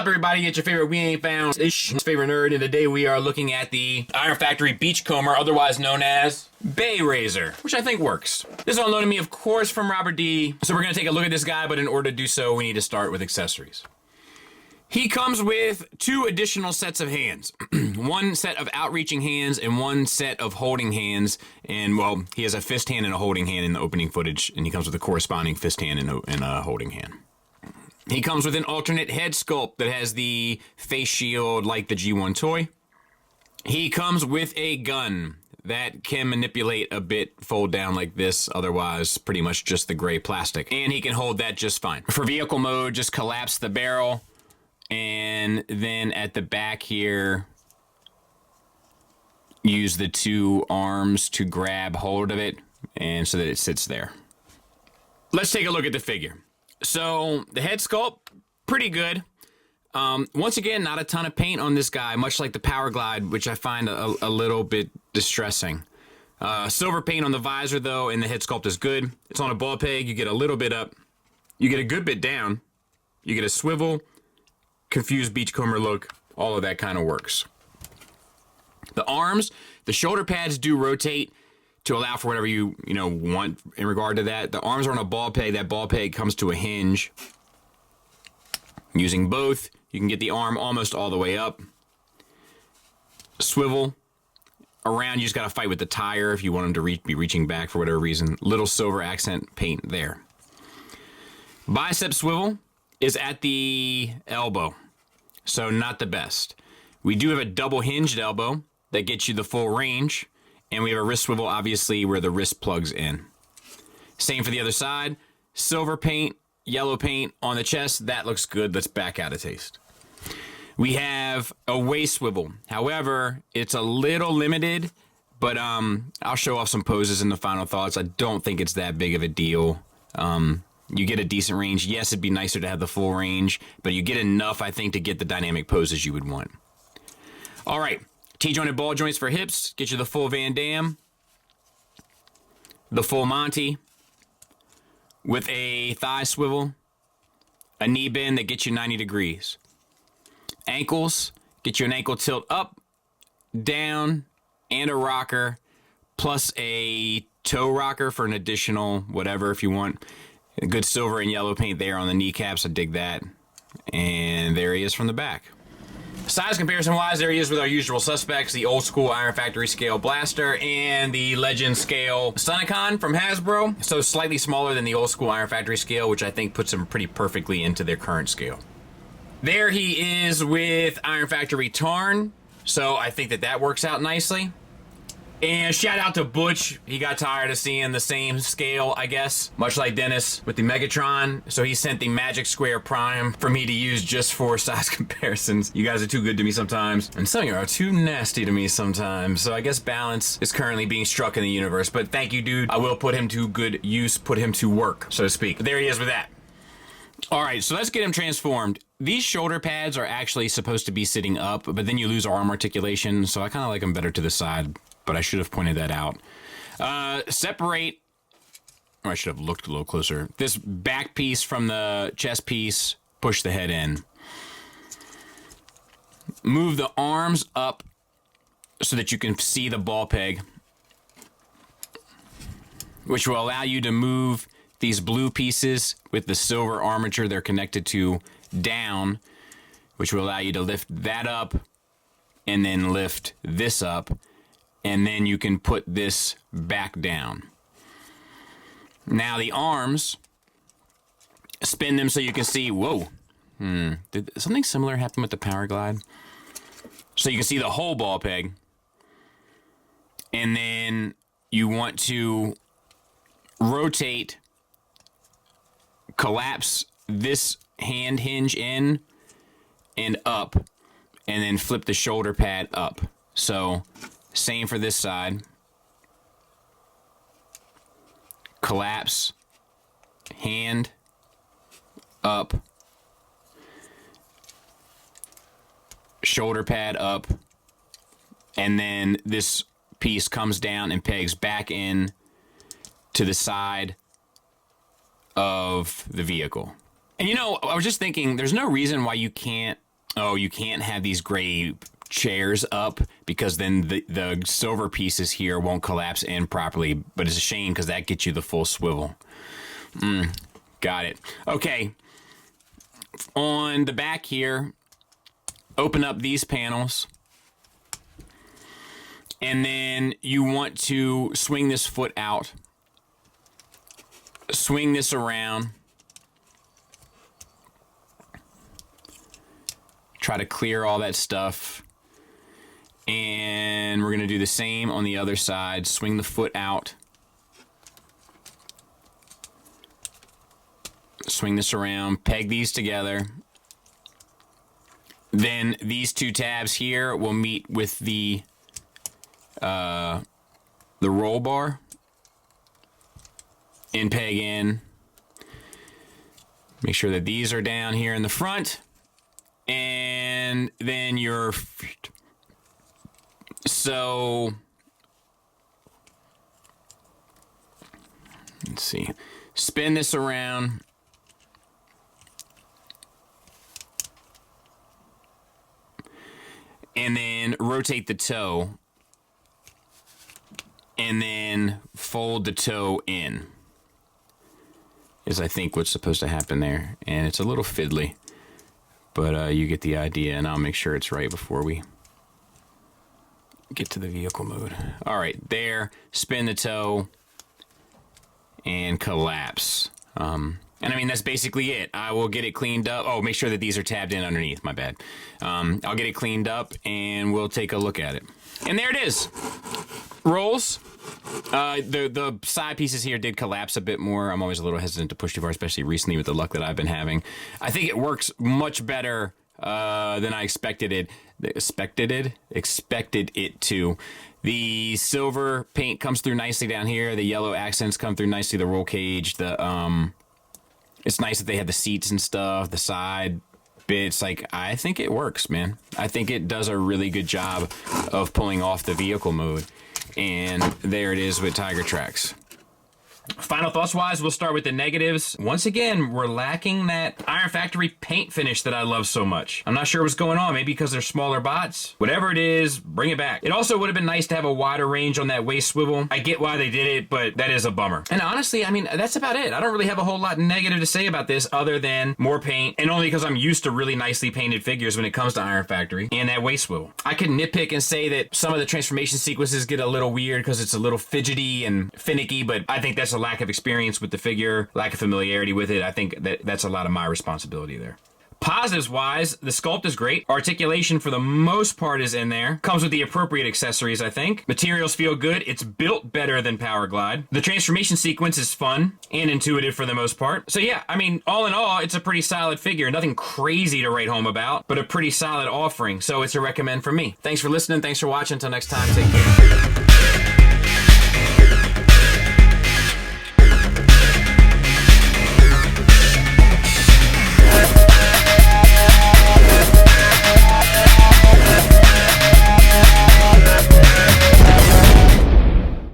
up, everybody? It's your favorite We Ain't Found favorite nerd, and today we are looking at the Iron Factory Beachcomber, otherwise known as Bay Razor, which I think works. This is on loan to me, of course, from Robert D. So we're going to take a look at this guy, but in order to do so, we need to start with accessories. He comes with 2 additional sets of hands. One set of outreaching hands and 1 set of holding hands. And, well, he has a fist hand and a holding hand in the opening footage, and he comes with a corresponding fist hand and a holding hand. He comes with an alternate head sculpt that has the face shield like the G1 toy. He comes with a gun that can manipulate a bit, fold down like this, otherwise pretty much just the gray plastic. And he can hold that just fine. For vehicle mode, just collapse the barrel, and then at the back here, use the 2 arms to grab hold of it, and so that it sits there. Let's take a look at the figure. So, the head sculpt, pretty good. Once again, not a ton of paint on this guy, much like the Power Glide, which I find a little bit distressing. Silver paint on the visor, though, and the head sculpt is good. It's on a ball peg. You get a little bit up. You get a good bit down. You get a swivel, confused beachcomber look. All of that kind of works. The arms, the shoulder pads do rotate to allow for whatever you want in regard to that. The arms are on a ball peg. That ball peg comes to a hinge. Using both, you can get the arm almost all the way up. Swivel around, you just gotta fight with the tire if you want them to be reaching back for whatever reason. Little silver accent paint there. Bicep swivel is at the elbow, so not the best. We do have a double hinged elbow that gets you the full range. And we have a wrist swivel, obviously, where the wrist plugs in. Same for the other side. Silver paint, yellow paint on the chest. That looks good. Let's back out a taste. We have a waist swivel. However, it's a little limited, but I'll show off some poses in the final thoughts. I don't think it's that big of a deal. You get a decent range. Yes, it'd be nicer to have the full range, but you get enough, I think, to get the dynamic poses you would want. All right. T-jointed ball joints for hips, get you the full Van Damme, the full Monty, with a thigh swivel, a knee bend that gets you 90 degrees. Ankles, get you an ankle tilt up, down, and a rocker, plus a toe rocker for an additional whatever if you want. A good silver and yellow paint there on the kneecaps, I dig that. And there he is from the back. Size comparison-wise, there he is with our usual suspects, the old-school Iron Factory scale blaster and the Legend scale Sunicon from Hasbro. So slightly smaller than the old-school Iron Factory scale, which I think puts him pretty perfectly into their current scale. There he is with Iron Factory Tarn, so I think that works out nicely. And shout out to Butch. He got tired of seeing the same scale, I guess, much like Dennis with the Megatron. So he sent the Magic Square Prime for me to use just for size comparisons. You guys are too good to me sometimes, and some of you are too nasty to me sometimes. So I guess balance is currently being struck in the universe. But thank you, dude. I will put him to good use, put him to work, so to speak. There he is with that. All right, so let's get him transformed. These shoulder pads are actually supposed to be sitting up, but then you lose arm articulation, so I kind of like them better to the side. But I should have pointed that out. Separate, or I should have looked a little closer. This back piece from the chest piece, push the head in. Move the arms up so that you can see the ball peg, which will allow you to move these blue pieces with the silver armature they're connected to down, which will allow you to lift that up and then lift this up. And then you can put this back down. Now the arms, spin them so you can see, whoa. Did something similar happen with the Power Glide? So you can see the whole ball peg. And then you want to rotate, collapse this hand hinge in and up, and then flip the shoulder pad up. So same for this side. Collapse, hand, up, shoulder pad up, and then this piece comes down and pegs back in to the side of the vehicle. And you know, I was just thinking, there's no reason why you can't oh, you can't have these gray chairs up because then the silver pieces here won't collapse in properly. But it's a shame because that gets you the full swivel. Got it. Okay. On the back here, open up these panels. And then you want to swing this foot out. Swing this around. Try to clear all that stuff. And we're going to do the same on the other side. Swing the foot out. Swing this around. Peg these together. Then these two tabs here will meet with the roll bar. And peg in. Make sure that these are down here in the front. And then your... So, let's see. Spin this around. And then rotate the toe. And then fold the toe in. Is I think what's supposed to happen there. And it's a little fiddly. But you get the idea, and I'll make sure it's right before we get to the vehicle mode. All right, there. Spin the toe and collapse. And I mean, that's basically it. I will get it cleaned up. Oh, make sure that these are tabbed in underneath. My bad. I'll get it cleaned up and we'll take a look at it. And there it is. Rolls. The side pieces here did collapse a bit more. I'm always a little hesitant to push too far, especially recently with the luck that I've been having. I think it works much better than I expected it. Expected it to. The silver paint comes through nicely down here. The yellow accents come through nicely. The roll cage. It's nice that they have the seats and stuff. The side bits. Like, I think it works, man. I think it does a really good job of pulling off the vehicle mode. And there it is with Tiger Tracks. Final thoughts wise, we'll start with the negatives. Once again, we're lacking that Iron Factory paint finish that I love so much. I'm not sure what's going on, maybe because they're smaller bots. Whatever it is, bring it back. It also would have been nice to have a wider range on that waist swivel. I get why they did it, but that is a bummer. And honestly, I mean, that's about it. I don't really have a whole lot negative to say about this other than more paint, and only because I'm used to really nicely painted figures when it comes to Iron Factory and that waist swivel. I could nitpick and say that some of the transformation sequences get a little weird because it's a little fidgety and finicky, but I think that's a lack of experience with the figure, lack of familiarity with it. I think that's a lot of my responsibility there. Positives wise, the sculpt is great. Articulation for the most part is in there. Comes with the appropriate accessories, I think. Materials feel good. It's built better than Power Glide. The transformation sequence is fun and intuitive for the most part. So yeah, I mean, all in all, it's a pretty solid figure. Nothing crazy to write home about, but a pretty solid offering. So it's a recommend from me. Thanks for listening. Thanks for watching. Until next time, take care.